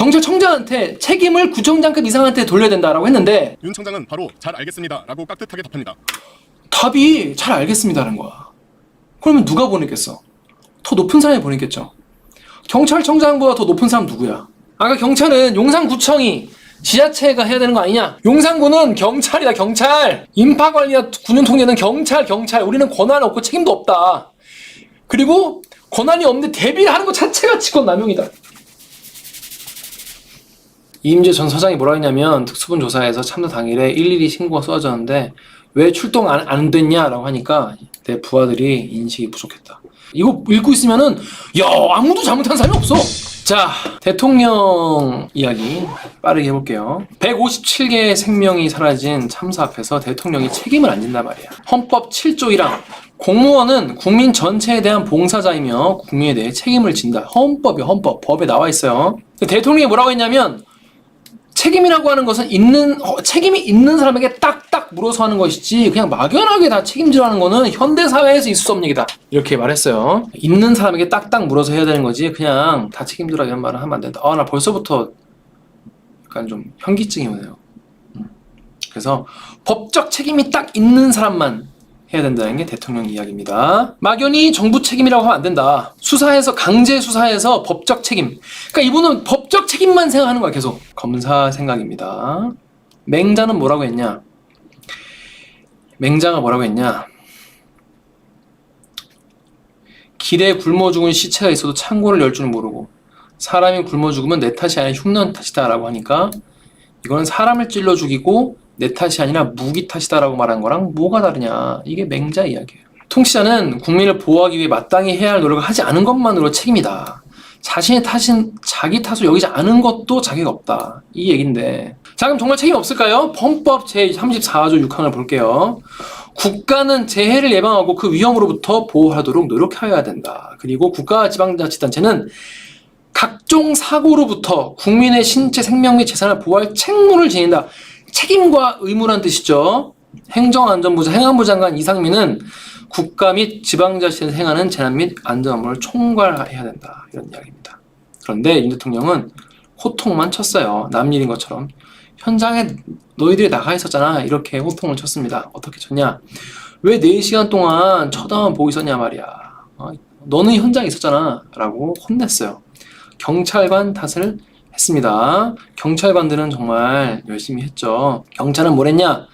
경찰청장한테 책임을 구청장급 이상한테 돌려야 된다라고 했는데 윤 청장은 바로 잘 알겠습니다 라고 깍듯하게 답합니다. 답이 잘 알겠습니다라는 거야. 그러면 누가 보냈겠어? 더 높은 사람이 보냈겠죠. 경찰청장보다 더 높은 사람 누구야? 아까 경찰은 용산구청이 지자체가 해야 되는 거 아니냐? 용산구는 경찰이다, 경찰. 인파관리나 군용통제는 경찰. 우리는 권한 없고 책임도 없다. 그리고 권한이 없는데 대비를 하는 것 자체가 직권남용이다. 이임재 전 서장이 뭐라 했냐면 특수본 조사에서 참사 당일에 112 신고가 쏟아졌는데 왜 출동 안 됐냐라고 하니까 내 부하들이 인식이 부족했다. 이거 읽고 있으면은 야 아무도 잘못한 사람이 없어. 자, 대통령 이야기 빠르게 해볼게요. 157개의 생명이 사라진 참사 앞에서 대통령이 책임을 안 진단 말이야. 헌법 7조 1항 공무원은 국민 전체에 대한 봉사자이며 국민에 대해 책임을 진다. 헌법이요, 헌법. 법에 나와 있어요. 대통령이 뭐라고 했냐면 책임이라고 하는 것은 책임이 있는 사람에게 딱딱 물어서 하는 것이지 그냥 막연하게 다 책임지라는 거는 현대사회에서 있을 수 없는 얘기다. 이렇게 말했어요. 있는 사람에게 딱딱 물어서 해야 되는 거지 그냥 다 책임지라고 이런 말을 하면 안 된다. 나 벌써부터 약간 좀 현기증이 오네요. 그래서 법적 책임이 딱 있는 사람만 해야 된다는 게 대통령 이야기입니다. 막연히 정부 책임이라고 하면 안 된다. 강제 수사해서 법적 책임. 그러니까 이분은 법적 책임만 생각하는 거야 계속. 검사 생각입니다. 맹자는 뭐라고 했냐? 맹자가 뭐라고 했냐? 길에 굶어 죽은 시체가 있어도 창고를 열 줄 모르고 사람이 굶어 죽으면 내 탓이 아니라 흉년 탓이다 라고 하니까 이거는 사람을 찔러 죽이고 내 탓이 아니라 무기 탓이다라고 말한 거랑 뭐가 다르냐. 이게 맹자 이야기예요. 통치자는 국민을 보호하기 위해 마땅히 해야 할 노력을 하지 않은 것만으로 책임이다. 자신의 탓은 자기 탓을 여기지 않은 것도 자격이 없다. 이 얘기인데 자 그럼 정말 책임 없을까요? 헌법 제34조 6항을 볼게요. 국가는 재해를 예방하고 그 위험으로부터 보호하도록 노력하여야 된다. 그리고 국가와 지방자치단체는 각종 사고로부터 국민의 신체, 생명 및 재산을 보호할 책무를 지닌다. 책임과 의무란 뜻이죠. 행정안전부장, 행안부 장관 이상민은 국가 및 지방자치에서 행하는 재난 및 안전 업무를 총괄해야 된다. 이런 이야기입니다. 그런데 윤 대통령은 호통만 쳤어요. 남일인 것처럼. 현장에 너희들이 나가 있었잖아. 이렇게 호통을 쳤습니다. 어떻게 쳤냐? 왜 4시간 동안 쳐다만 보고 있었냐 말이야. 너는 현장에 있었잖아. 라고 혼냈어요. 경찰관 탓을 했습니다. 경찰관들은 정말 열심히 했죠. 경찰은 뭘 했냐?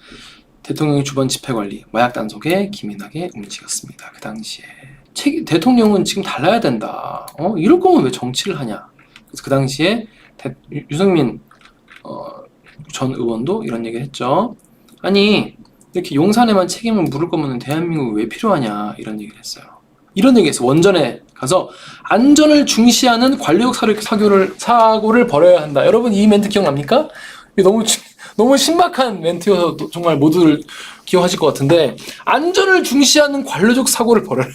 대통령의 주변 집회관리, 마약 단속에 기민하게 움직였습니다. 그 당시에. 대통령은 지금 달라야 된다. 이럴 거면 왜 정치를 하냐? 그래서 그 당시에 유승민 전 의원도 이런 얘기를 했죠. 아니 이렇게 용산에만 책임을 물을 거면 대한민국이 왜 필요하냐 이런 얘기를 했어요. 이런 얘기했어요. 원전에 가서 안전을 중시하는 관료력 사고를 벌여야 한다. 여러분 이 멘트 기억납니까? 너무 신박한 멘트여서 정말 모두를 기억하실 것 같은데 안전을 중시하는 관료적 사고를 벌여라.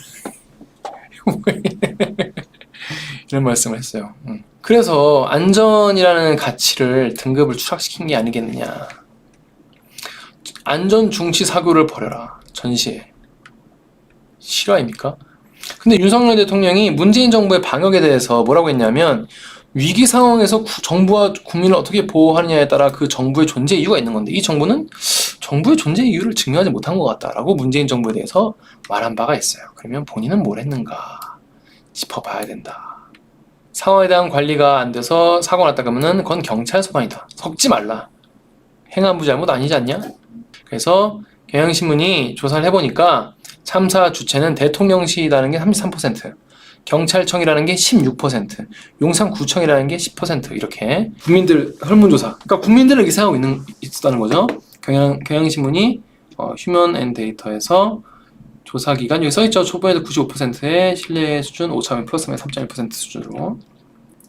이런 말씀을 했어요. 그래서 안전이라는 가치를 등급을 추락시킨 게 아니겠느냐. 안전 중시 사고를 벌여라. 전시에. 실화입니까? 근데 윤석열 대통령이 문재인 정부의 방역에 대해서 뭐라고 했냐면 위기 상황에서 정부와 국민을 어떻게 보호하느냐에 따라 그 정부의 존재 이유가 있는 건데 이 정부는 정부의 존재 이유를 증명하지 못한 것 같다라고 문재인 정부에 대해서 말한 바가 있어요. 그러면 본인은 뭘 했는가 짚어봐야 된다. 상황에 대한 관리가 안 돼서 사고가 났다 그러면은 그건 경찰 소관이다. 섞지 말라. 행안부 잘못 아니지 않냐? 그래서 경향신문이 조사를 해보니까 참사 주체는 대통령실이라는 게 33%, 경찰청이라는 게 16%, 용산구청이라는 게 10% 이렇게 국민들 설문조사. 그러니까 국민들은 이렇게 생각하고 있었다는 거죠. 경향신문이 휴먼 앤 데이터에서 조사 기간 여기 써있죠. 초보에도 95%의 신뢰 수준 5차원 플러스면 3.1% 수준으로.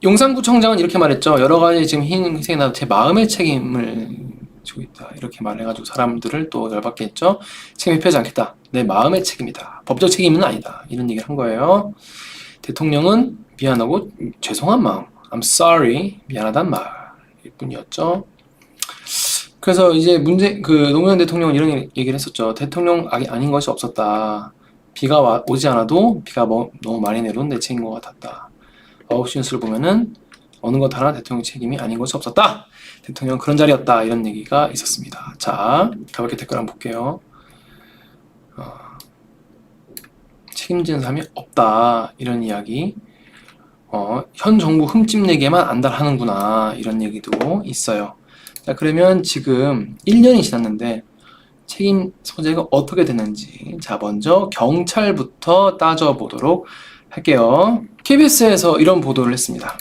용산구청장은 이렇게 말했죠. 여러 가지 지금 희생이 나도 제 마음의 책임을 지고 있다. 이렇게 말해가지고 사람들을 또 열받게 했죠. 책임 회피하지 않겠다. 내 마음의 책임이다. 법적 책임은 아니다. 이런 얘기를 한 거예요. 대통령은 미안하고 죄송한 마음, I'm sorry, 미안하단 말일 뿐이었죠. 그래서 이제 노무현 대통령은 이런 얘기를 했었죠. 대통령 아닌 것이 없었다. 비가 오지 않아도 비가 너무 많이 내려온 내 책임인 것 같았다. 9시 뉴스를 보면은 어느 것 하나 대통령 책임이 아닌 것이 없었다. 대통령 그런 자리였다. 이런 얘기가 있었습니다. 자, 가볍게 댓글 한번 볼게요. 책임지는 사람이 없다. 이런 이야기. 현 정부 흠집내기에만 안달하는구나. 이런 얘기도 있어요. 자, 그러면 지금 1년이 지났는데 책임 소재가 어떻게 됐는지 자, 먼저 경찰부터 따져보도록 할게요. KBS에서 이런 보도를 했습니다.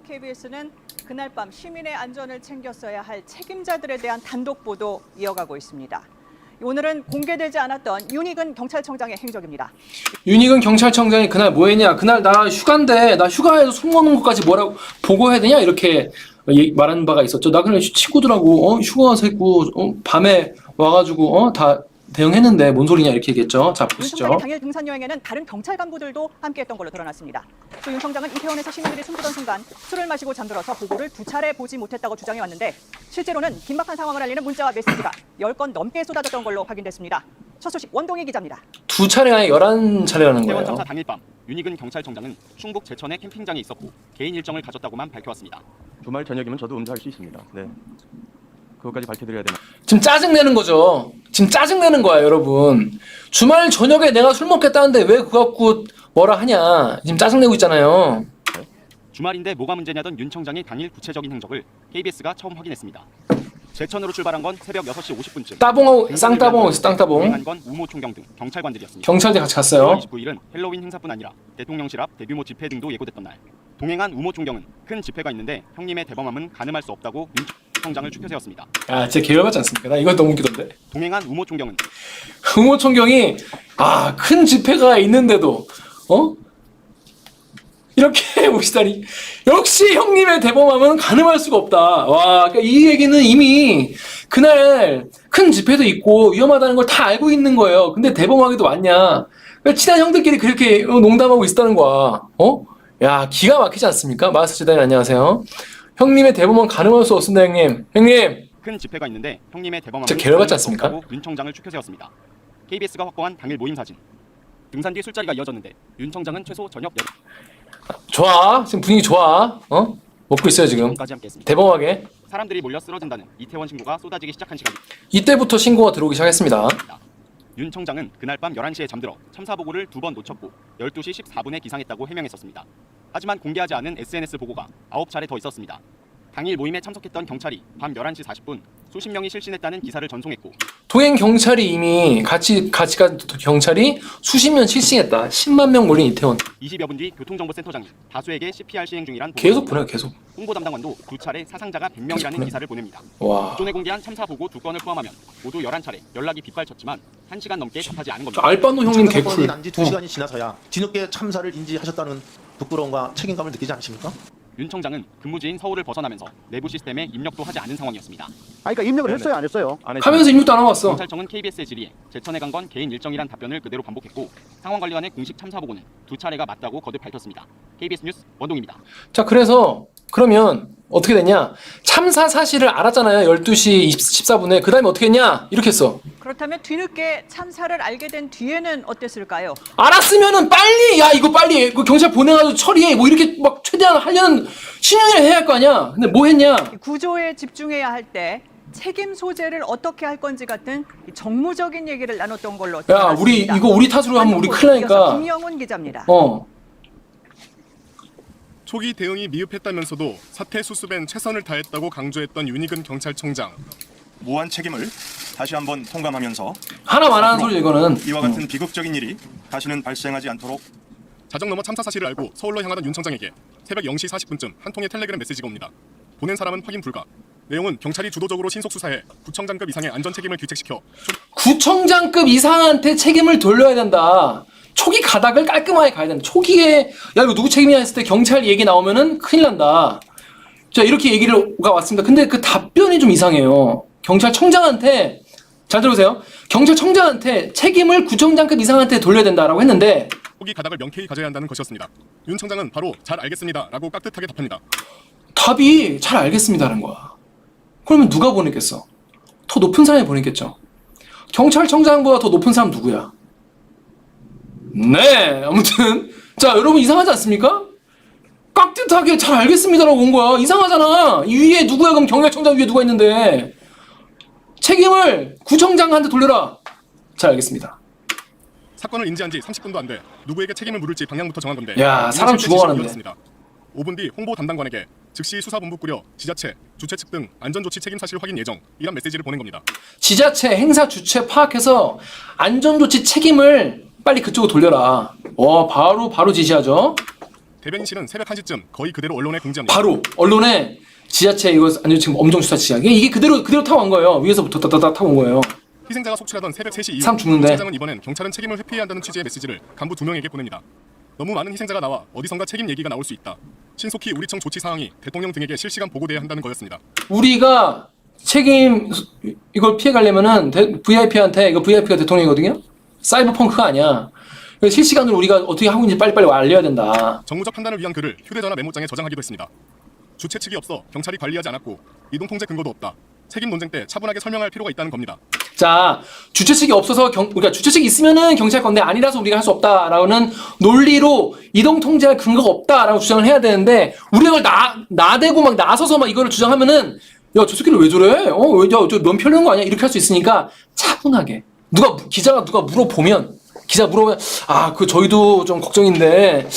KBS는 그날 밤 시민의 안전을 챙겼어야 할 책임자들에 대한 단독 보도 이어가고 있습니다. 오늘은 공개되지 않았던 윤희근 경찰청장의 행적입니다. 윤희근 경찰청장이 그날 뭐 했냐? 그날 나 휴가인데 나 휴가에서 술 먹는 것까지 뭐라고 보고해야 되냐? 이렇게 말하는 바가 있었죠. 나 그냥 친구들하고 휴가 와서 했고 밤에 와가지고 다 대응했는데 뭔 소리냐 이렇게 얘기했죠. 자, 윤 보시죠. 청장의 당일 등산 여행에는 다른 경찰 간부들도 함께했던 걸로 드러났습니다. 또 윤 청장은 이태원에서 시민들이 숨지던 순간 술을 마시고 잠들어서 보고를 2차례 보지 못했다고 주장해왔는데 실제로는 긴박한 상황을 알리는 문자와 메시지가 10건 넘게 쏟아졌던 걸로 확인됐습니다. 첫 소식 원동희 기자입니다. 2차례가 아니라 11차례라는 이태원 거예요. 참사 당일 밤 윤희근 경찰청장은 충북 제천의 캠핑장에 있었고 개인 일정을 가졌다고만 밝혀왔습니다. 주말 저녁이면 저도 응대할 수 있습니다. 네. 그것까지 밝혀드려야 되나? 지금 짜증내는 거죠. 지금 짜증내는 거야, 여러분. 주말 저녁에 내가 술 먹겠다는데 왜 그거 갖고 뭐라 하냐. 지금 짜증내고 있잖아요. 주말인데 뭐가 문제냐던 윤 청장의 당일 구체적인 행적을 KBS가 처음 확인했습니다. 제천으로 출발한 건 새벽 6시 50분쯤. 따봉하고 쌍따봉하고 있어, 쌍따봉. 동행한 건 우모 총경 등 경찰관들이었습니다. 경찰대 같이 갔어요. 29일은 헬로윈 행사뿐 아니라 대통령실 앞 대규모 집회 등도 예고됐던 날. 동행한 우모 총경은 큰 집회가 있는데 형님의 대범함은 가늠할 수 없다고 윤 청장을 추켜 세웠습니다. 야, 진짜 개열받지 않습니까? 나 이거 너무 웃기던데. 동행한 우모 총경은 의무총경이 큰 집회가 있는데도 이렇게 오시다니. 역시 형님의 대범함은 가늠할 수가 없다. 와, 그러니까 이 얘기는 이미 그날 큰 집회도 있고 위험하다는 걸 다 알고 있는 거예요. 근데 대범하게도 왔냐? 그러니까 친한 형들끼리 그렇게 농담하고 있었다는 거야. 야, 기가 막히지 않습니까? 마스터재단님 안녕하세요. 형님의 대범함 가늠할 수 없습니다, 형님. 형님. 큰 집회가 있는데 형님의 대범함은 진짜 개열받지 가늠할 수 않습니까? 없다고 윤 청장을 추켜 세웠습니다. KBS가 확보한 당일 모임 사진. 등산 뒤 술자리가 이어졌는데 윤 청장은 최소 저녁 좋아. 지금 분위기 좋아. 먹고 있어요, 지금. 8시까지 함께했습니다. 대범하게. 사람들이 몰려 쓰러진다는 이태원 신고가 쏟아지기 시작한 시간. 이때부터 신고가 들어오기 시작했습니다. 윤 청장은 그날 밤 11시에 잠들어 참사 보고를 2번 놓쳤고 12시 14분에 기상했다고 해명했었습니다. 하지만 공개하지 않은 SNS 보고가 9차례 더 있었습니다. 당일 모임에 참석했던 경찰이 밤 11시 40분 수십 명이 실신했다는 기사를 전송했고 동행 경찰이 이미 같이 간 경찰이 수십 명 실시했다. 10만 명 몰린 이태원. 20여 분 뒤 교통정보센터장이 다수에게 CPR 시행 중이란 계속 보고를 보내요, 계속. 홍보 담당관도 2차례 사상자가 계속 100명이라는 보내. 기사를 보냅니다. 와. 기존에 공개한 참사 보고 2건을 포함하면 모두 11차례 연락이 빗발쳤지만 1시간 넘게 답하지 않은 저 겁니다. 알바노 형님 개쿨. 난지 2시간이 지나서야 뒤늦게 참사를 인지하셨다는 부끄러움과 책임감을 느끼지 않으십니까? 윤 청장은 근무지인 서울을 벗어나면서 내부 시스템에 입력도 하지 않은 상황이었습니다. 그러니까 입력을 했어요, 안 했어요? 안 했습니다. 하면서 입력도 안 하고 왔어. 경찰청은 KBS의 질의에 제천에 간 건 개인 일정이란 답변을 그대로 반복했고 상황관리관의 공식 참사 보고는 2차례가 맞다고 거듭 밝혔습니다. KBS 뉴스 원동입니다. 자, 그래서 그러면 어떻게 됐냐? 참사 사실을 알았잖아요. 12시 14분에. 그 다음에 어떻게 했냐? 이렇게 했어. 그렇다면 뒤늦게 참사를 알게 된 뒤에는 어땠을까요? 알았으면은 빨리, 야, 이거 빨리 경찰 보내가지고 처리해. 뭐 이렇게 막 최대한 하려는 신용을 해야 할 거 아니야? 근데 뭐 했냐? 구조에 집중해야 할 때 책임 소재를 어떻게 할 건지 같은 이 정무적인 얘기를 나눴던 걸로 야, 드러났습니다. 이거 우리 탓으로 하면 우리 큰일 이어서 나니까. 김영훈 기자입니다. 초기 대응이 미흡했다면서도 사태 수습엔 최선을 다했다고 강조했던 윤희근 경찰청장. 무한 책임을 다시 한번 통감하면서 하나 말하는 소리 이거는. 이와 같은 비극적인 일이 다시는 발생하지 않도록 자정 넘어 참사 사실을 알고 서울로 향하던 윤 청장에게 새벽 0시 40분쯤 한 통의 텔레그램 메시지가 옵니다. 보낸 사람은 확인 불가. 내용은 경찰이 주도적으로 신속 수사해 구청장급 이상의 안전 책임을 규칙시켜 구청장급 이상한테 책임을 돌려야 된다. 초기 가닥을 깔끔하게 가야 된다. 초기에 야 이거 누구 책임이야 했을 때 경찰 얘기 나오면은 큰일 난다. 자 이렇게 얘기가 왔습니다. 근데 그 답변이 좀 이상해요. 경찰청장한테 잘 들으세요. 경찰청장한테 책임을 구청장급 이상한테 돌려야 된다라고 했는데 초기 가닥을 명쾌히 가져야 한다는 것이었습니다. 윤 청장은 바로 잘 알겠습니다 라고 깍듯하게 답합니다. 답이 잘 알겠습니다라는 거야. 그러면 누가 보냈겠어? 더 높은 사람이 보냈겠죠. 경찰청장보다 더 높은 사람 누구야? 네, 아무튼 자 여러분 이상하지 않습니까? 깍듯하게 잘 알겠습니다라고 온 거야. 이상하잖아. 이 위에 누구야? 그럼 경찰청장 위에 누가 있는데 책임을 구청장한테 돌려라. 잘 알겠습니다. 사건을 인지한 지 30분도 안 돼 누구에게 책임을 물을지 방향부터 정한 건데 야, 사람 죽어가는데. 5분 뒤 홍보 담당관에게 즉시 수사본부 꾸려 지자체, 주최 측 등 안전조치 책임 사실 확인 예정 이란 메시지를 보낸 겁니다. 지자체 행사 주체 파악해서 안전조치 책임을 빨리 그쪽으로 돌려라. 바로 지시하죠. 대변인실은 새벽 1시쯤 거의 그대로 언론에 공지합니다. 바로 언론에 지자체 이거 아니 지금 엄정 수사 지시하게 이게 그대로 타고 간 거예요. 위에서부터 따따따 타고 온 거예요. 희생자가 속출하던 새벽 3시 이후 사람 죽는데. 경찰청장은 이번엔 경찰은 책임을 회피해야 한다는 취지의 메시지를 간부 2명에게 보냅니다. 너무 많은 희생자가 나와 어디선가 책임 얘기가 나올 수 있다. 신속히 우리 청 조치 사항이 대통령 등에게 실시간 보고돼야 한다는 거였습니다. 우리가 책임 이걸 피해가려면은 VIP한테 이거 VIP가 대통령이거든요. 사이버펑크가 아니야. 그래서 실시간으로 우리가 어떻게 하고 있는지 빨리빨리 알려야 된다. 정무적 판단을 위한 글을 휴대전화 메모장에 저장하기도 했습니다. 주최 측이 없어 경찰이 관리하지 않았고 이동 통제 근거도 없다. 책임 논쟁 때 차분하게 설명할 필요가 있다는 겁니다. 자, 주최 측이 없어서 그러니까 주최 측이 있으면은 경찰 건데 아니라서 우리가 할 수 없다라는 논리로 이동 통제할 근거가 없다라고 주장을 해야 되는데 우리가 그걸 나대고 막 나서서 막 이거를 주장하면은 야, 저 새끼를 왜 저래? 저 면피하려는 거 아니야? 이렇게 할 수 있으니까 차분하게 기자가 누가 물어보면 저희도 좀 걱정인데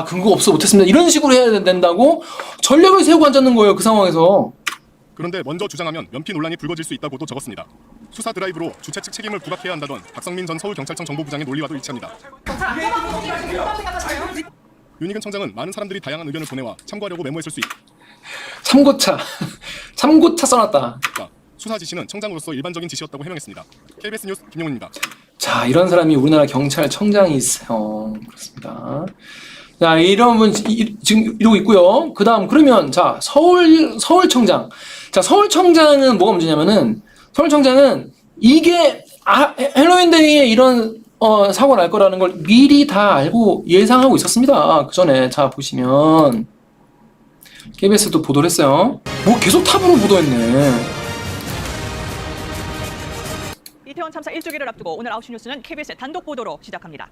근거 없어 못했습니다. 이런 식으로 해야 된다고 전략을 세우고 앉았는 거예요. 그 상황에서. 그런데 먼저 주장하면 면피 논란이 불거질 수 있다고도 적었습니다. 수사 드라이브로 주최 측 책임을 부각해야 한다던 박성민 전 서울경찰청 정보부장의 논리와도 일치합니다. 윤희근 청장은 많은 사람들이 다양한 의견을 보내와 참고하려고 메모했을 수 있다. 참고차 써놨다. 수사 지시는 청장으로서 일반적인 지시였다고 해명했습니다. KBS 뉴스 김용훈입니다. 자, 이런 사람이 우리나라 경찰청장이 있어요. 그렇습니다. 자, 이런 분 지금 이러고 있고요. 그러면 자, 서울청장. 자, 서울청장은 뭐가 문제냐면은 서울청장은 이게 헬로윈데이에 이런 사고가 날 거라는 걸 미리 다 알고 예상하고 있었습니다. 그 전에 자 보시면 KBS도 보도를 했어요. 뭐 계속 탑으로 보도했네. 이태원 참사 1주기를 앞두고 오늘 9시 뉴스는 KBS의 단독 보도로 시작합니다.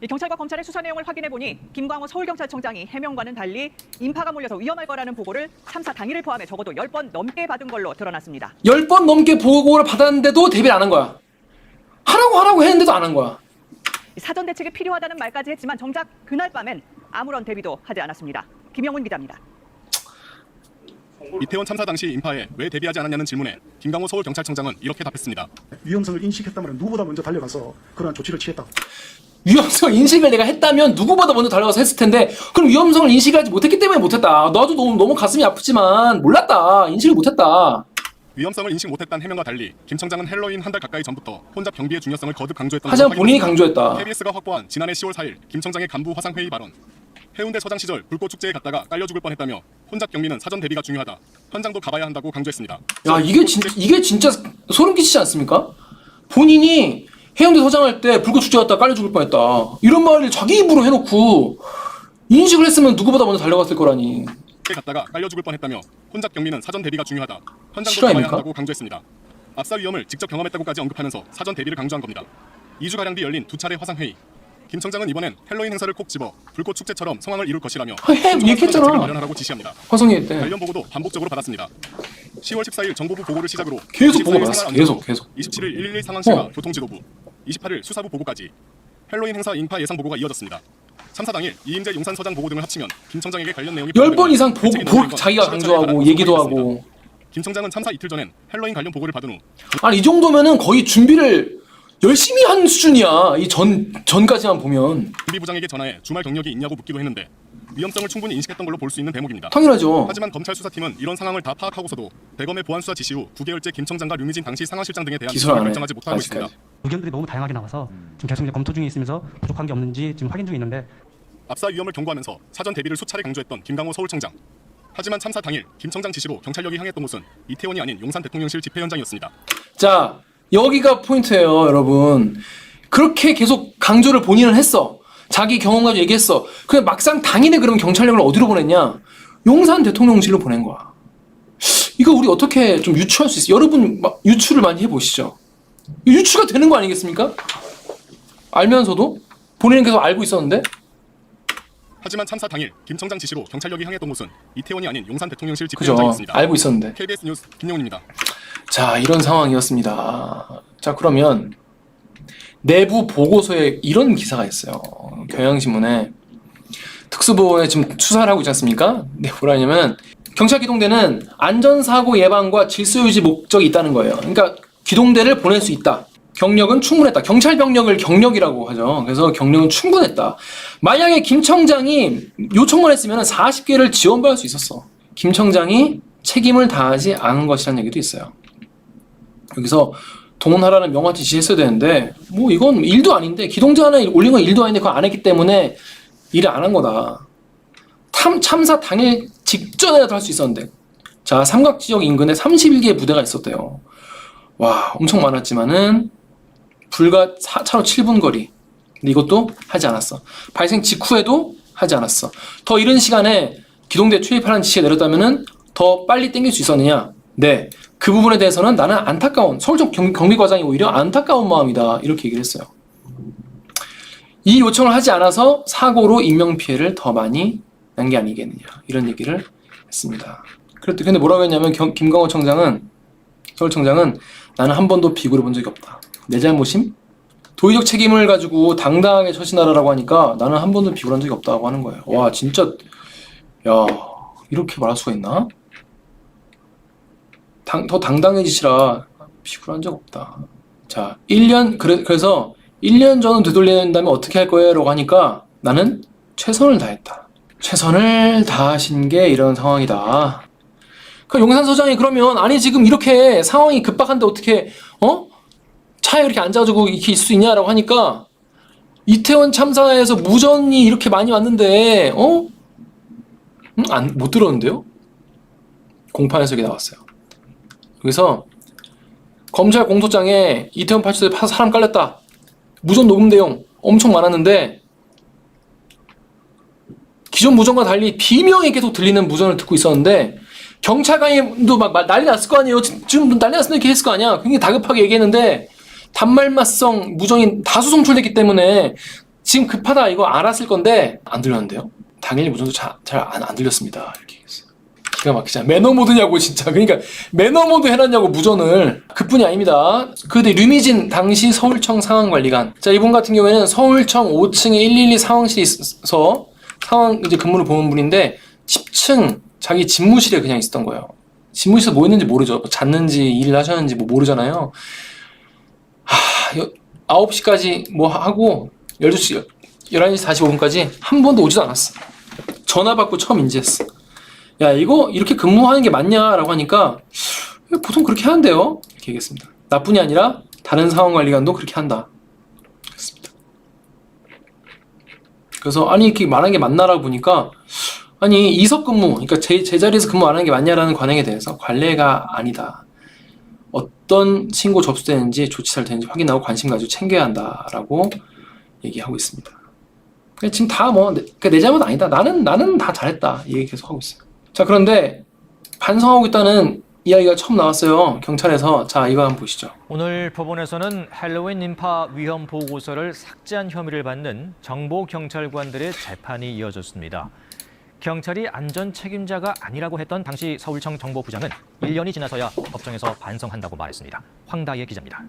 경찰과 검찰의 수사 내용을 확인해보니 김광호 서울경찰청장이 해명과는 달리 인파가 몰려서 위험할 거라는 보고를 참사 당일을 포함해 적어도 10번 넘게 받은 걸로 드러났습니다. 10번 넘게 보고를 받았는데도 대비를 안 한 거야. 하라고 했는데도 안 한 거야. 사전 대책이 필요하다는 말까지 했지만 정작 그날 밤엔 아무런 대비도 하지 않았습니다. 김영훈 기자입니다. 이태원 참사 당시 인파에 왜 대비하지 않았냐는 질문에 김광호 서울경찰청장은 이렇게 답했습니다. 위험성을 인식했다면 누구보다 먼저 달려가서 그러한 조치를 취했다. 위험성 인식을 내가 했다면 누구보다 먼저 달려가서 했을 텐데 그럼 위험성을 인식하지 못했기 때문에 못했다. 나도 너무 가슴이 아프지만 몰랐다. 인식을 못했다. 위험성을 인식 못했다는 해명과 달리 김 청장은 헬로윈 한 달 가까이 전부터 혼잡 경비의 중요성을 거듭 강조했던 하지만 본인이 강조했다. KBS가 확보한 지난해 10월 4일 김 청장의 간부 화상회의 발언. 해운대 서장 시절 불꽃 축제에 갔다가 깔려 죽을 뻔했다며 혼잡 경비는 사전 대비가 중요하다. 현장도 가봐야 한다고 강조했습니다. 야, 이게 진짜 소름 끼치지 않습니까? 본인이 해운대 서장할 때 불꽃 축제 갔다가 깔려 죽을 뻔했다. 이런 말을 자기 입으로 해놓고 인식을 했으면 누구보다 먼저 달려갔을 거라니. 갔다가 깔려 죽을 뻔했다며 혼잡 경비는 사전 대비가 중요하다. 현장도 실화입니까? 가봐야 한다고 강조했습니다. 압사 위험을 직접 경험했다고까지 언급하면서 사전 대비를 강조한 겁니다. 2주가량 뒤 열린 두 차례 화상회의. 김 청장은 이번엔 헬로윈 행사를 콕 집어 불꽃 축제처럼 상황을 이룰 것이라며 얘기했잖아. 마련하라고 지시합니다. 화성회의 때 관련 보고도 반복적으로 받았습니다. 10월 14일 정보부 보고를 시작으로 계속 보고 24일 받았어. 상황 계속. 27일 112 상황실과 교통지도부, 28일 수사부 보고까지 헬로윈 행사 인파 예상 보고가 이어졌습니다. 참사 당일 이임재 용산서장 보고 등을 합치면 김 청장에게 관련 내용이 10번 이상 보고 자기가 강조하고 얘기도 하고. 김 청장은 참사 이틀 전엔 헬로윈 관련 보고를 받은 후 아니 이 정도면은 거의 준비를 열심히 한 수준이야. 이 전까지만 보면. 준비부장에게 전화해 주말 경력이 있냐고 묻기도 했는데 위험성을 충분히 인식했던 걸로 볼 수 있는 대목입니다. 당연하죠. 하지만 검찰 수사팀은 이런 상황을 다 파악하고서도 대검의 보안 수사 지시 후 9개월째 김 청장과 류미진 당시 상황실장 등에 대한 기소를 안 해. 결정하지 못하고 아직까지. 있습니다. 의견들이 너무 다양하게 나와서 지금 계속 이제 검토 중에 있으면서 부족한 게 없는지 지금 확인 중에 있는데 압사 위험을 경고하면서 사전 대비를 수차례 강조했던 김광호 서울청장. 하지만 참사 당일 김 청장 지시로 경찰력이 향했던 곳은 이태원이 아닌 용산 대통령실 집회 현장이었습니다. 자, 여기가 포인트예요, 여러분. 그렇게 계속 강조를 본인은 했어. 자기 경험 가지고 얘기했어. 근데 막상 당일에 그러면 경찰력을 어디로 보냈냐? 용산 대통령실로 보낸 거야. 이거 우리 어떻게 좀 유추할 수 있어요? 여러분 막 유추를 많이 해보시죠. 유추가 되는 거 아니겠습니까? 알면서도 본인은 계속 알고 있었는데 하지만 참사 당일 김 청장 지시로 경찰력이 향했던 곳은 이태원이 아닌 용산 대통령실 그죠? 집회현장이었습니다. 알고 있었는데. KBS 뉴스 김용훈입니다. 자, 이런 상황이었습니다. 자, 그러면 내부 보고서에 이런 기사가 있어요. 경향신문에 특수보에 지금 수사를 하고 있지 않습니까? 네, 뭐라냐면 경찰 기동대는 안전사고 예방과 질서유지 목적이 있다는 거예요. 그러니까 기동대를 보낼 수 있다. 경력은 충분했다. 경찰 병력을 경력이라고 하죠. 그래서 경력은 충분했다. 만약에 김 청장이 요청만 했으면 40개를 지원받을 수 있었어. 김 청장이 책임을 다하지 않은 것이라는 얘기도 있어요. 여기서 동원하라는 명확히 지시했어야 되는데 뭐 이건 일도 아닌데 기동대 하나 올린 건 일도 아닌데 그거 안 했기 때문에 일을 안 한 거다. 참사 당일 직전에라도 할 수 있었는데 자 삼각지역 인근에 31개의 부대가 있었대요. 와 엄청 많았지만은 불과 차로 7분 거리. 근데 이것도 하지 않았어. 발생 직후에도 하지 않았어. 더 이른 시간에 기동대 투입하라는 지시가 내렸다면은 더 빨리 땡길 수 있었느냐? 네. 그 부분에 대해서는 나는 안타까운 서울청 경비과장이 오히려 안타까운 마음이다. 이렇게 얘기를 했어요. 이 요청을 하지 않아서 사고로 인명피해를 더 많이 난 게 아니겠느냐. 이런 얘기를 했습니다. 근데 뭐라고 했냐면 김광호 청장은 서울청장은 나는 한 번도 비굴해 본 적이 없다. 내 잘못임? 도의적 책임을 가지고 당당하게 처신하라고 하니까 나는 한 번도 비굴한 적이 없다고 하는 거예요. 와 진짜 야 이렇게 말할 수가 있나? 더 당당해지시라. 비굴한 적 없다. 자 1년 그래서 1년 전은 되돌린다면 어떻게 할 거예요? 라고 하니까 나는 최선을 다했다. 최선을 다하신 게 이런 상황이다. 그 용산서장이 그러면 아니 지금 이렇게 상황이 급박한데 어떻게 차에 이렇게 앉아가지고 이렇게 있을 수 있냐라고 하니까 이태원 참사에서 무전이 이렇게 많이 왔는데 못 들었는데요? 공판 해석이 나왔어요. 그래서 검찰 공소장에 이태원 파출소에 사람 깔렸다. 무전 녹음 내용 엄청 많았는데 기존 무전과 달리 비명이 계속 들리는 무전을 듣고 있었는데 경찰관도 막 난리 났을 거 아니에요. 지금 난리 났으면 이렇게 했을 거 아니야. 굉장히 다급하게 얘기했는데 단말마성 무전이 다수 송출됐기 때문에 지금 급하다 이거 알았을 건데 안 들렸는데요. 당연히 무전도 잘 안 들렸습니다. 이렇게 얘기했어요. 기가 막히잖아. 매너 모드냐고 진짜. 그러니까 매너 모드 해놨냐고 무전을. 그뿐이 아닙니다. 그때 류미진 당시 서울청 상황관리관. 자 이분 같은 경우에는 서울청 5층에 112 상황실에 있어서 상황 이제 근무를 보는 분인데 10층 자기 집무실에 그냥 있었던 거예요. 집무실에서 뭐 했는지 모르죠. 뭐 잤는지 일을 하셨는지 뭐 모르잖아요. 9시까지 뭐 하고 12시 11시 45분까지 한 번도 오지도 않았어. 전화 받고 처음 인지했어. 야 이거 이렇게 근무하는 게 맞냐라고 하니까 보통 그렇게 하는데요. 이렇게 얘기했습니다. 나뿐이 아니라 다른 상황관리관도 그렇게 한다. 그렇습니다. 그래서 아니 이렇게 말하는 게 맞나라고 보니까 아니 이석 근무 그러니까 제 자리에서 근무 안 하는 게 맞냐라는 관행에 대해서 관례가 아니다. 어떤 신고 접수되는지 조치 잘 되는지 확인하고 관심 가지고 챙겨야 한다라고 얘기하고 있습니다. 지금 다 뭐 내 잘못 아니다. 나는 다 잘했다. 이 얘기 계속 하고 있어요. 자 그런데 반성하고 있다는 이야기가 처음 나왔어요. 경찰에서. 자 이거 한번 보시죠. 오늘 법원에서는 할로윈 인파 위험 보고서를 삭제한 혐의를 받는 정보 경찰관들의 재판이 이어졌습니다. 경찰이 안전 책임자가 아니라고 했던 당시 서울청 정보부장은 1년이 지나서야 법정에서 반성한다고 말했습니다. 황다예 기자입니다.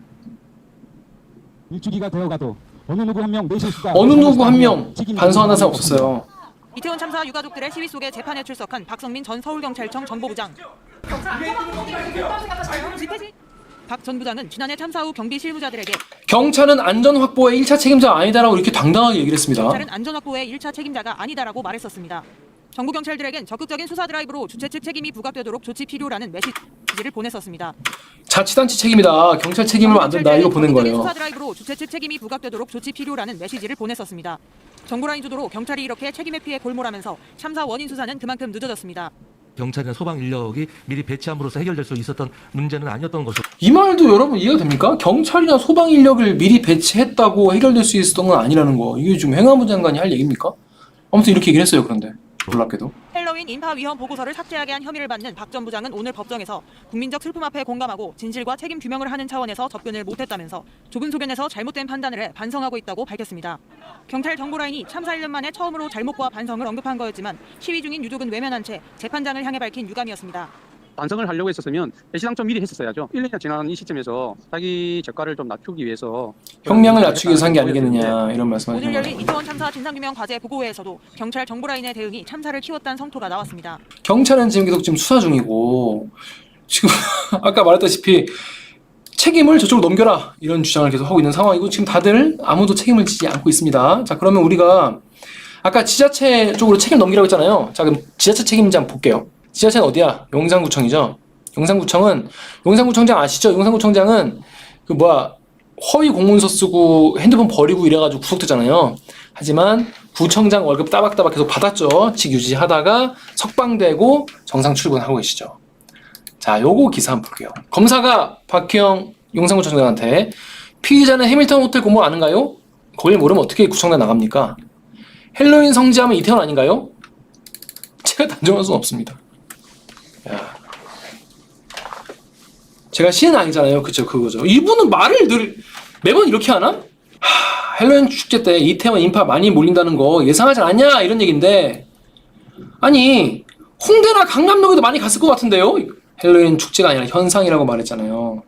일주기가 되어가도 어느 누구 한 명 반성하는 사람 없었어요. 이태원 참사 유가족들의 시위 속에 재판에 출석한 박성민 전 서울경찰청 정보부장. 박 전 부장은 지난해 참사 후 경비 실무자들에게 경찰은 안전 확보의 1차 책임자가 아니다라고 이렇게 당당하게 얘기를 했습니다. 경찰은 안전 확보의 1차 책임자가 아니다라고 말했었습니다. 정부 경찰들에겐 적극적인 수사 드라이브로 주최 측 책임이 부각되도록 조치 필요라는 메시지를 보냈었습니다. 자치단체 책임이다. 경찰 책임을 안 된다. 이거 보낸 거예요. 수사 드라이브로 주최 측 책임이 부각되도록 조치 필요라는 메시지를 보냈었습니다. 정보라인 주도로 경찰이 이렇게 책임 회피에 골몰하면서 참사 원인 수사는 그만큼 늦어졌습니다. 경찰이나 소방 인력이 미리 배치함으로써 해결될 수 있었던 문제는 아니었던 것으로. 이 말도 여러분 이해가 됩니까? 경찰이나 소방 인력을 미리 배치했다고 해결될 수 있었던 건 아니라는 거. 이게 지금 행안부 장관이 할 얘기입니까? 아무튼 이렇게 얘기를 했어요. 그런데 놀랍게도. 헬로윈 헬로윈 인파 위험 보고서를 삭제하게 한 혐의를 받는 박 전 부장은 오늘 법정에서 국민적 슬픔 앞에 공감하고 진실과 책임 규명을 하는 차원에서 접근을 못했다면서 좁은 소견에서 잘못된 판단을 해 반성하고 있다고 밝혔습니다. 경찰 정보라인이 참사 1년 만에 처음으로 잘못과 반성을 언급한 거였지만 시위 중인 유족은 외면한 채 재판장을 향해 밝힌 유감이었습니다. 반성을 하려고 했었으면 배신당 좀 미리 했었어야죠. 1년이나 지난 이 시점에서 자기 재가를 좀 낮추기 위해서 형량을 낮추기 위해서 한 게 아니겠느냐 이런 말씀을 오늘 하신 열린 거예요. 이태원 참사 진상규명 과제 보고회에서도 경찰 정보라인의 대응이 참사를 키웠다는 성토가 나왔습니다. 경찰은 지금 계속 지금 수사 중이고 지금 아까 말했다시피 책임을 저쪽으로 넘겨라 이런 주장을 계속 하고 있는 상황이고 지금 다들 아무도 책임을 지지 않고 있습니다. 자, 그러면 우리가 아까 지자체 쪽으로 책임 넘기라고 했잖아요. 자, 그럼 지자체 책임자 한번 볼게요. 지자체는 어디야? 용산구청이죠. 용산구청장 아시죠? 용산구청장은 그 허위 공문서 쓰고 핸드폰 버리고 이래가지고 구속됐잖아요. 하지만 구청장 월급 따박따박 계속 받았죠. 직 유지하다가 석방되고 정상 출근하고 계시죠. 자, 요거 기사 한번 볼게요. 검사가 박희영 용산구청장한테 피의자는 해밀턴 호텔 공무원 아는가요? 거길 모르면 어떻게 구청장 나갑니까? 헬로윈 성지하면 이태원 아닌가요? 제가 단정할 수는 없습니다. 야. 제가 신은 아니잖아요. 그쵸, 그거죠. 이분은 말을 매번 이렇게 하나? 헬로윈 축제 때 이태원 인파 많이 몰린다는 거 예상하지 않았냐? 이런 얘기인데, 아니, 홍대나 강남역에도 많이 갔을 것 같은데요? 헬로윈 축제가 아니라 현상이라고 말했잖아요.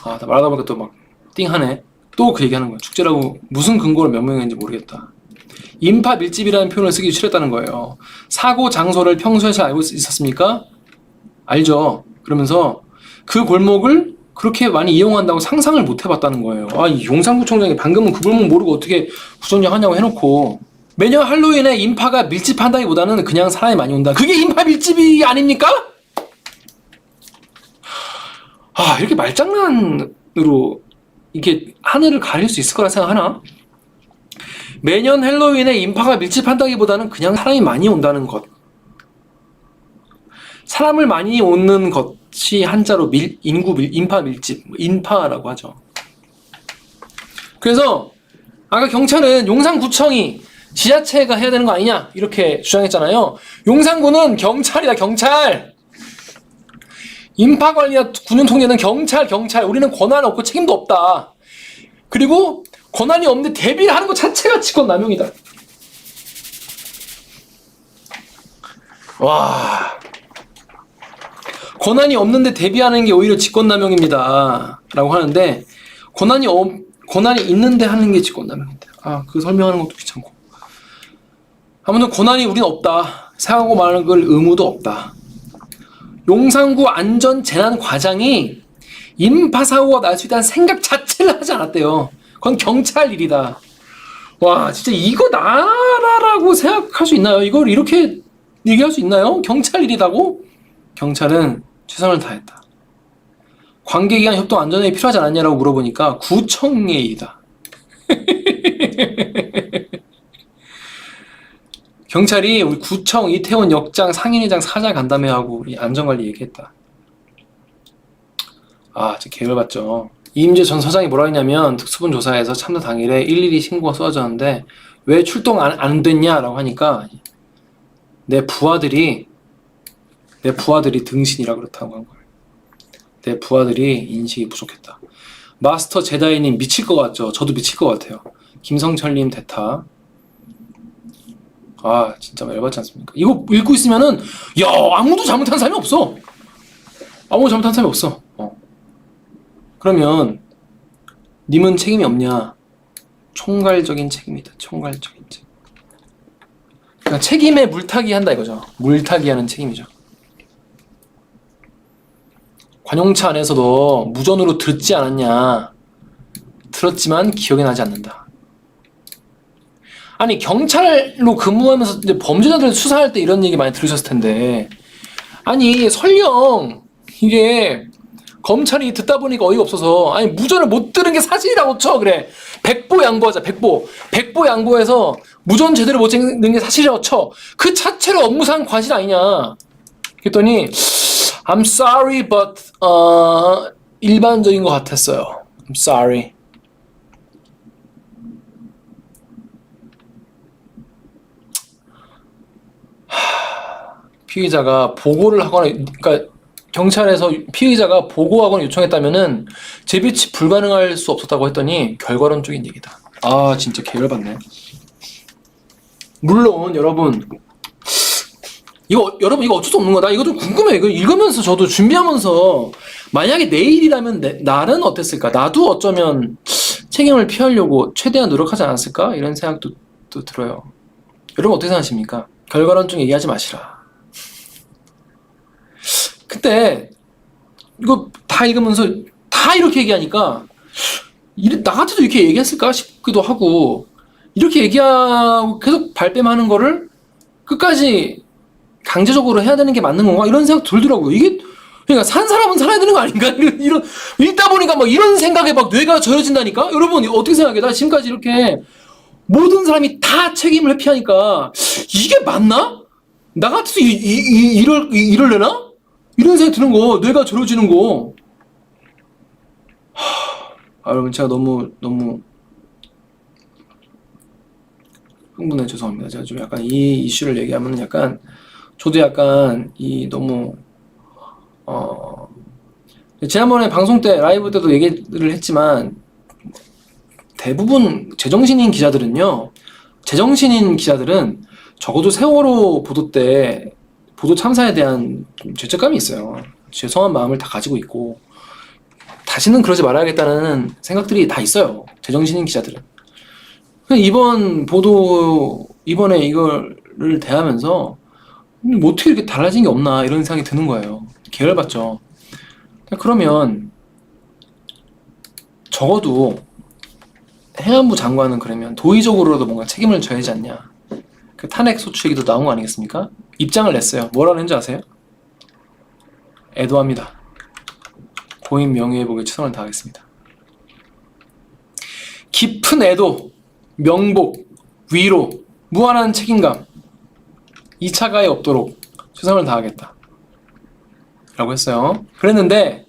나 말하다 보니까 또 막 띵하네. 또 그 얘기하는 거야. 축제라고 무슨 근거를 명명했는지 모르겠다. 인파 밀집이라는 표현을 쓰기 싫었다는 거예요. 사고 장소를 평소에 잘 알고 있었습니까? 알죠. 그러면서 그 골목을 그렇게 많이 이용한다고 상상을 못 해봤다는 거예요. 이 용산구청장이 방금은 그 골목 모르고 어떻게 구청장 하냐고 해놓고 매년 할로윈에 인파가 밀집한다기보다는 그냥 사람이 많이 온다. 그게 인파 밀집이 아닙니까? 이렇게 말장난으로 이게 하늘을 가릴 수 있을 거라 생각하나? 매년 헬로윈에 인파가 밀집한다기보다는 그냥 사람이 많이 온다는 것. 사람을 많이 오는 것이 한자로 인파 밀집, 인파라고 하죠. 그래서 아까 경찰은 용산구청이 지자체가 해야 되는 거 아니냐 이렇게 주장했잖아요. 용산구는 경찰이다, 경찰. 인파관리나 군용통제는 경찰. 우리는 권한 없고 책임도 없다. 그리고 권한이 없는데 대비를 하는 것 자체가 직권남용이다. 와, 권한이 없는데 대비하는 게 오히려 직권남용입니다 라고 하는데 권한이 있는데 하는 게 직권남용인데 그 설명하는 것도 귀찮고 아무튼 권한이 우리는 없다. 생각하고 말하는 걸 의무도 없다. 용산구 안전재난과장이 인파사고가 날 수 있다는 생각 자체를 하지 않았대요. 그건 경찰 일이다. 와, 진짜 이거 나라라고 생각할 수 있나요? 이걸 이렇게 얘기할 수 있나요? 경찰 일이라고? 경찰은 최선을 다했다. 관계기관 협동 안전회의 필요하지 않았냐라고 물어보니까 구청의 일이다. 경찰이 우리 구청, 이태원 역장, 상인회장, 사장 간담회하고 우리 안전관리 얘기했다. 진짜 개열받죠. 이임재 전 서장이 뭐라 했냐면 특수본 조사에서 참사 당일에 112 신고가 쏟아졌는데 왜 출동 안 됐냐라고 하니까 내 부하들이 등신이라 그렇다고 한 거예요. 내 부하들이 인식이 부족했다. 마스터 제다이님 미칠 것 같죠? 저도 미칠 것 같아요. 김성철님 대타. 진짜 열받지 않습니까? 이거 읽고 있으면은 아무도 잘못한 사람이 없어. 아무도 잘못한 사람이 없어. 그러면 님은 책임이 없냐? 총괄적인 책임이다. 총괄적인 책임. 그러니까 책임에 물타기 한다 이거죠. 물타기 하는 책임이죠. 관용차 안에서도 무전으로 듣지 않았냐? 들었지만 기억이 나지 않는다. 아니 경찰로 근무하면서 이제 범죄자들 수사할 때 이런 얘기 많이 들으셨을 텐데 아니 설령 이게 검찰이 듣다 보니까 어이가 없어서 무전을 못 들은 게 사실이라고 쳐. 그래, 백보 양보하자. 백보 양보해서 무전 제대로 못 듣는 게 사실이라고 쳐. 그 자체로 업무상 과실 아니냐. 그랬더니 I'm sorry but 일반적인 것 같았어요. I'm sorry. 피의자가 보고를 하거나, 그러니까 경찰에서 피의자가 보고하거나 요청했다면은 재배치 불가능할 수 없었다고 했더니 결과론적인 얘기다. 아 진짜 계열받네. 물론 여러분 이거 어쩔 수 없는 거다. 이거 좀 궁금해. 이거 읽으면서 저도 준비하면서 만약에 내일이라면 날은 어땠을까? 나도 어쩌면 책임을 피하려고 최대한 노력하지 않았을까? 이런 생각도 또 들어요. 여러분 어떻게 생각하십니까? 결과론적 얘기하지 마시라. 근데 이거 다 읽으면서 다 이렇게 얘기하니까 나 같아도 이렇게 얘기했을까 싶기도 하고, 이렇게 얘기하고 계속 발뺌하는 거를 끝까지 강제적으로 해야 되는 게 맞는 건가 이런 생각 들더라고요. 이게 그러니까 산 사람은 살아야 되는 거 아닌가 이런 읽다 보니까 막 이런 생각에 막 뇌가 저려진다니까. 여러분 어떻게 생각해? 나 지금까지 이렇게 모든 사람이 다 책임을 회피하니까 이게 맞나? 나 같아도 이럴래나? 이런 생각이 드는 거, 뇌가 저려지는 거. 여러분 제가 너무 흥분해 죄송합니다. 제가 좀 약간 이 이슈를 얘기하면 약간 저도 약간 너무 지난번에 방송 때 라이브 때도 얘기를 했지만 대부분 제정신인 기자들은 적어도 세월호 보도 때 보도 참사에 대한 좀 죄책감이 있어요. 죄송한 마음을 다 가지고 있고 다시는 그러지 말아야겠다는 생각들이 다 있어요. 제정신인 기자들은. 이번에 이거를 대하면서 뭐 어떻게 이렇게 달라진 게 없나 이런 생각이 드는 거예요. 계열받죠. 그러면 적어도 행안부 장관은 그러면 도의적으로라도 뭔가 책임을 져야 하지 않냐. 그 탄핵 소추 얘기도 나온 거 아니겠습니까? 입장을 냈어요. 뭐라고 했는지 아세요? 애도합니다. 고인 명예회복에 최선을 다하겠습니다. 깊은 애도, 명복, 위로, 무한한 책임감, 2차 가해 없도록 최선을 다하겠다 라고 했어요. 그랬는데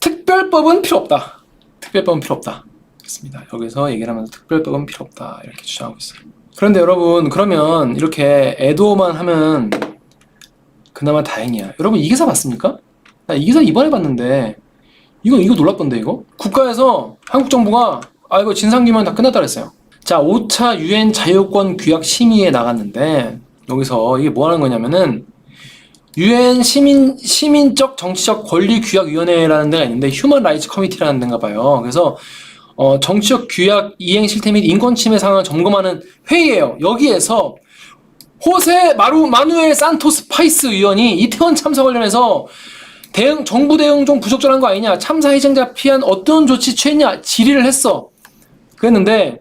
특별법은 필요 없다. 특별법은 필요 없다. 그렇습니다. 여기서 얘기를 하면서 특별법은 필요 없다 이렇게 주장하고 있어요. 그런데 여러분 그러면 이렇게 애도만 하면 그나마 다행이야. 여러분 이 기사 봤습니까? 나 이 기사 이번에 봤는데 이거 놀랍던데 이거? 국가에서 한국 정부가 이거 진상규명 다 끝났다 그랬어요. 자 5차 UN 자유권 규약 심의에 나갔는데 여기서 이게 뭐 하는 거냐면은 UN 시민적 정치적 권리 규약 위원회라는 데가 있는데 휴먼 라이츠 커미티라는 데인가 봐요. 그래서 정치적 규약 이행 실태 및 인권 침해 상황을 점검하는 회의예요. 여기에서 호세 마누엘 산토스 파이스 의원이 이태원 참사 관련해서 정부 대응 좀 부적절한 거 아니냐, 참사 희생자 피한 어떤 조치 취했냐 질의를 했어. 그랬는데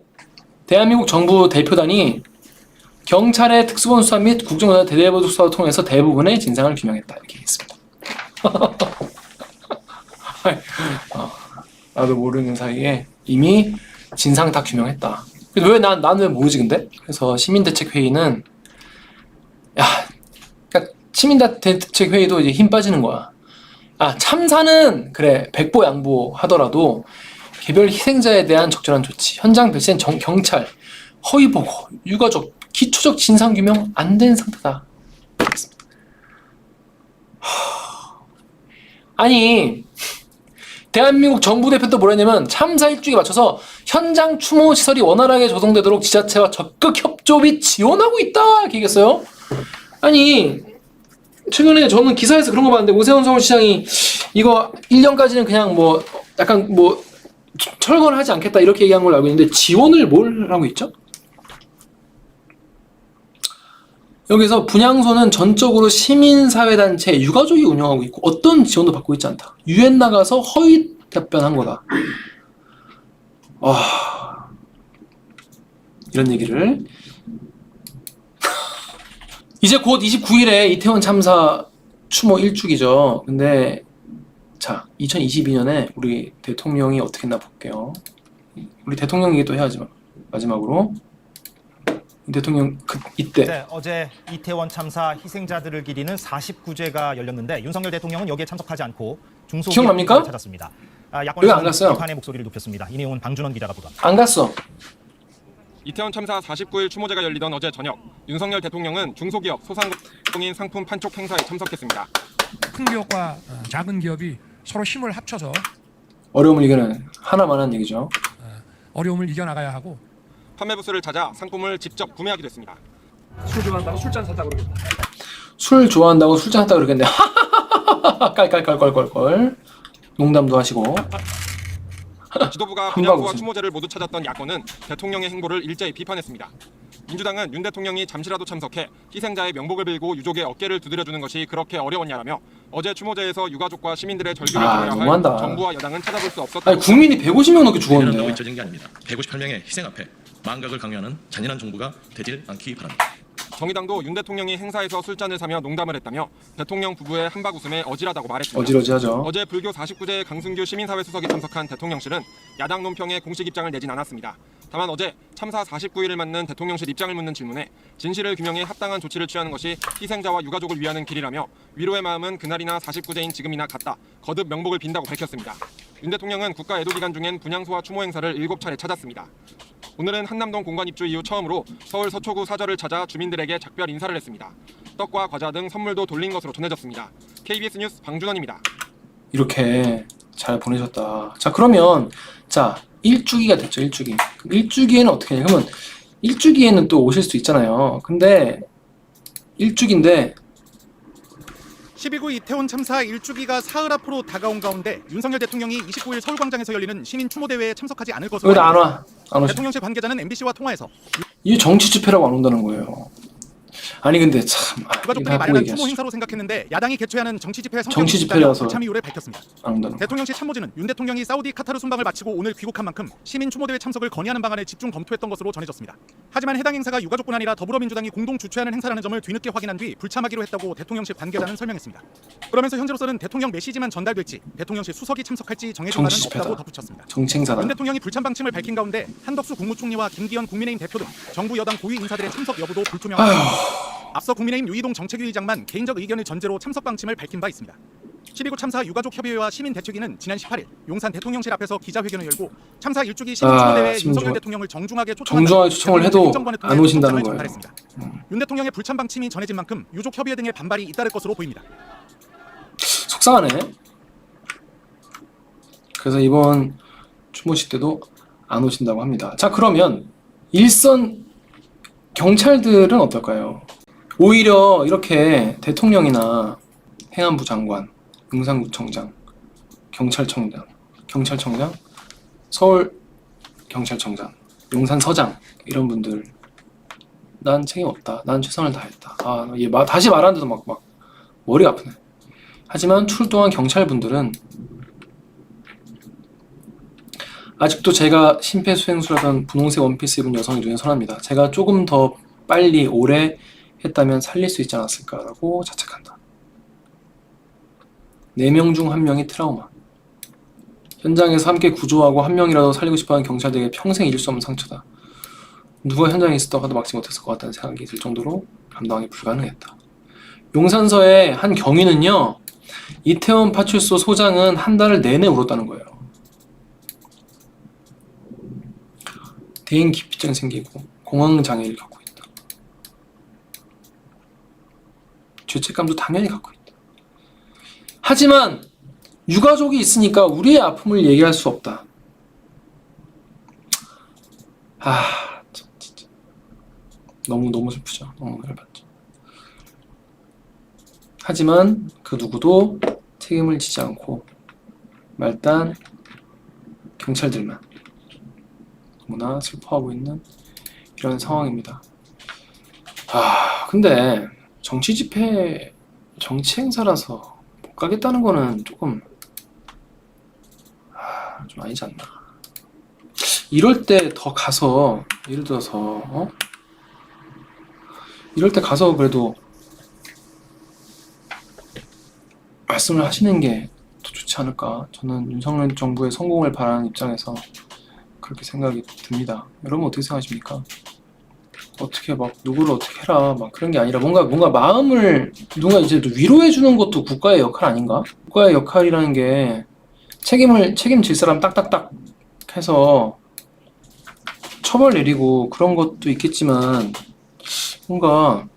대한민국 정부 대표단이 경찰의 특수본 수사 및 국정조사 대대보도 수사를 통해서 대부분의 진상을 규명했다 이렇게 했습니다. 나도 모르는 사이에 이미 진상 다 규명했다. 왜 난 왜 모르지 근데? 그래서 시민대책회의는 그러니까 시민대책회의도 이제 힘 빠지는 거야. 참사는 그래 백보 양보 하더라도 개별 희생자에 대한 적절한 조치, 현장 배치된 경찰, 허위 보고, 유가족, 기초적 진상 규명 안 된 상태다. 아니 대한민국 정부 대표도 뭐랬냐면 참사 일주기에 맞춰서 현장 추모 시설이 원활하게 조성되도록 지자체와 적극 협조 및 지원하고 있다 이렇게 얘기했어요. 아니 최근에 저는 기사에서 그런 거 봤는데 오세훈 서울시장이 이거 1년까지는 그냥 뭐 약간 뭐 철거를 하지 않겠다 이렇게 얘기한 걸로 알고 있는데 지원을 뭘 하고 있죠? 여기서 분향소는 전적으로 시민사회단체 유가족이 운영하고 있고 어떤 지원도 받고 있지 않다. UN 나가서 허위 답변한 거다. 이런 얘기를 이제 곧 29일에 이태원 참사 추모 1주기죠. 근데 자 2022년에 우리 대통령이 어떻게 했나 볼게요. 우리 대통령 얘기도 해야지 마지막으로. 대통령 이때 네, 어제 이태원 참사 희생자들을 기리는 49제가 열렸는데 윤석열 대통령은 여기에 참석하지 않고 기억납니까? 찾았습니다. 여기 안 갔어요. 비판의 목소리를 높였습니다. 이 내용은 방준원 기자가 보도합니다. 안 갔어. 이태원 참사 49일 추모제가 열리던 어제 저녁, 윤석열 대통령은 중소기업, 소상공인 상품 판촉 행사에 참석했습니다. 큰 기업과 작은 기업이 서로 힘을 합쳐서 어려움을 이겨내는 하나만 한 얘기죠. 어려움을 이겨나가야 하고 판매 부스를 찾아 상품을 직접 구매하기도 했습니다. 술 좋아한다고 술잔 샀다 그러겠다. 술 좋아한다고 술잔 샀다 그러겠네. 깔깔깔깔깔깔. 농담도 하시고. 지도부가 한방 분양소와 웃음. 추모제를 모두 찾았던 야권은 대통령의 행보를 일제히 비판했습니다. 민주당은 윤 대통령이 잠시라도 참석해 희생자의 명복을 빌고 유족의 어깨를 두드려주는 것이 그렇게 어려웠냐라며 어제 추모제에서 유가족과 시민들의 절규를 들어야 너무한다. 할 정부와 여당은 찾아볼 수 없었다. 아니 국민이 150명 넘게 너무 죽었는데. 잊혀진 게 아닙니다. 158명의 희생 앞에 망각을 강요하는 잔인한 정부가 되질 않기 바랍니다. 정의당도 윤 대통령이 행사에서 술잔을 사며 농담을 했다며 대통령 부부의 한박 웃음에 어지러다고 말했습니다. 어지러지하죠. 어제 불교 49제 강승규 시민사회 수석이 참석한 대통령실은 야당 논평에 공식 입장을 내진 않았습니다. 다만 어제 참사 49일을 맞는 대통령실 입장을 묻는 질문에 진실을 규명해 합당한 조치를 취하는 것이 희생자와 유가족을 위하는 길이라며 위로의 마음은 그날이나 49제인 지금이나 같다. 거듭 명복을 빈다고 밝혔습니다. 윤 대통령은 국가 애도 기간 중엔 분향소와 추모 행사를 7차례 찾았습니다. 오늘은 한남동 공간 입주 이후 처음으로 서울 서초구 사저를 찾아 주민들에게 작별 인사를 했습니다. 떡과 과자 등 선물도 돌린 것으로 전해졌습니다. KBS 뉴스 방준원입니다. 이렇게 잘 보내셨다. 자 그러면 자 1주기가 됐죠. 1주기. 그럼 1주기에는 어떻게 해요? 그러면 1주기에는 또 오실 수 있잖아요. 근데 1주기인데 12구 이태원 참사 1주기가 사흘 앞으로 다가온 가운데 윤석열 대통령이 29일 서울광장에서 열리는 시민 추모대회에 참석하지 않을 것으로 왜 안 와? 안 오시? 대통령실 관계자는 MBC와 통화에서 이 정치 집회라고 안 온다는 거예요. 아니 근데 참 유가족들이 이거 하고 마련한 추모 얘기하시죠. 행사로 생각했는데 야당이 개최하는 정치 집회에 정치 집회라서 참여 이유를 밝혔습니다. 안 온다는 거. 대통령실 참모진은 윤 대통령이 사우디 카타르 순방을 마치고 오늘 귀국한 만큼 시민 추모대회 참석을 건의하는 방안을 집중 검토했던 것으로 전해졌습니다. 하지만 해당 행사가 유가족뿐 아니라 더불어민주당이 공동 주최하는 행사라는 점을 뒤늦게 확인한 뒤 불참하기로 했다고 대통령실 관계자는 설명했습니다. 그러면서 현재로서는 대통령 메시지만 전달될지 대통령실 수석이 참석할지 정해진 바는 정치 집회다. 없다고 덧붙였습니다. 정치 행사다. 윤 대통령이 불참 방침을 밝힌 가운데 한덕수 국무총리와 김기현 국민의힘 대표 등 정부 여당 고위 인사들의 참석 여부도 불투명합니다. 앞서 국민의힘 유이동 정책위 의장만 개인적 의견을 전제로 참석 방침을 밝힌 바 있습니다. 12구 참사 유가족협의회와 시민대책위는 지난 18일 용산 대통령실 앞에서 기자회견을 열고 참사 1주기 시민 추모대회에 윤석열 대통령을 정중하게 초청을 해도 안 오신다는 거예요. 윤 대통령의 불참 방침이 전해진 만큼 유족협의회 등의 반발이 잇따를 것으로 보입니다. 속상하네. 그래서 이번 추모식 때도 안 오신다고 합니다. 자 그러면 일선 경찰들은 어떨까요? 오히려 이렇게 대통령이나 행안부 장관, 용산구청장, 경찰청장, 서울경찰청장, 용산서장 이런 분들 난 책임 없다. 난 최선을 다했다. 얘 다시 말하는데도 막 머리가 아프네. 하지만 출동한 경찰분들은 아직도 제가 심폐소생술하던 분홍색 원피스 입은 여성이 눈에 선합니다. 제가 조금 더 빨리 오래 했다면 살릴 수 있지 않았을까라고 자책한다. 4명 중 1명이 트라우마. 현장에서 함께 구조하고 한 명이라도 살리고 싶어하는 경찰들에게 평생 잊을 수 없는 상처다. 누가 현장에 있었다고 하도 막지 못했을 것 같다는 생각이 들 정도로 감당하기 불가능했다. 용산서의 한 경위는요. 이태원 파출소 소장은 한 달을 내내 울었다는 거예요. 대인 기피증 생기고 공황장애를 겪고 있다. 죄책감도 당연히 갖고 있다. 하지만 유가족이 있으니까 우리의 아픔을 얘기할 수 없다. 진짜 너무 슬프죠. 너무 열받죠. 하지만 그 누구도 책임을 지지 않고 말단 경찰들만 너무나 슬퍼하고 있는 이런 상황입니다. 근데 정치 집회, 정치 행사라서 못 가겠다는 거는 조금 좀 아니지 않나. 이럴 때 더 가서 예를 들어서 이럴 때 가서 그래도 말씀을 하시는 게 더 좋지 않을까. 저는 윤석열 정부의 성공을 바라는 입장에서 그렇게 생각이 듭니다. 여러분 어떻게 생각하십니까? 어떻게 누구를 어떻게 해라 그런 게 아니라 뭔가 마음을 누가 이제 위로해 주는 것도 국가의 역할 아닌가? 국가의 역할이라는 게 책임질 사람 딱딱딱 해서 처벌 내리고 그런 것도 있겠지만 뭔가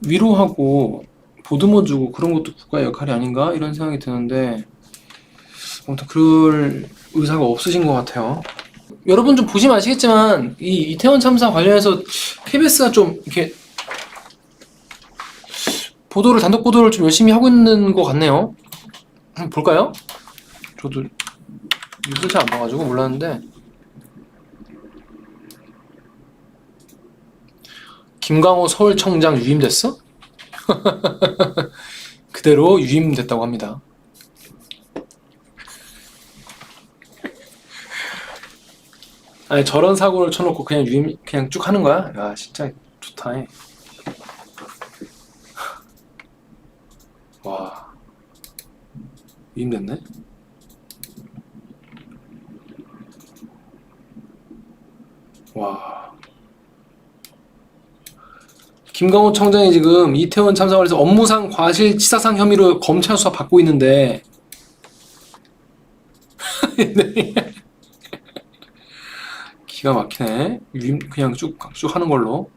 위로하고 보듬어 주고 그런 것도 국가의 역할이 아닌가 이런 생각이 드는데 아무튼 그럴 의사가 없으신 것 같아요. 여러분 좀 보시면 아시겠지만 이 이태원 참사 관련해서 KBS가 좀 이렇게 단독 보도를 좀 열심히 하고 있는 것 같네요. 한번 볼까요? 저도 뉴스를 잘 안 봐가지고 몰랐는데 김광호 서울청장 유임됐어? 그대로 유임됐다고 합니다. 아니 저런 사고를 쳐놓고 그냥 그냥 쭉 하는 거야? 야 진짜 좋다. 와 유임됐네? 와 김광호 청장이 지금 이태원 참사 관련해서 업무상 과실치사상 혐의로 검찰 수사 받고 있는데 기가 막히네. 그냥 쭉 하는 걸로.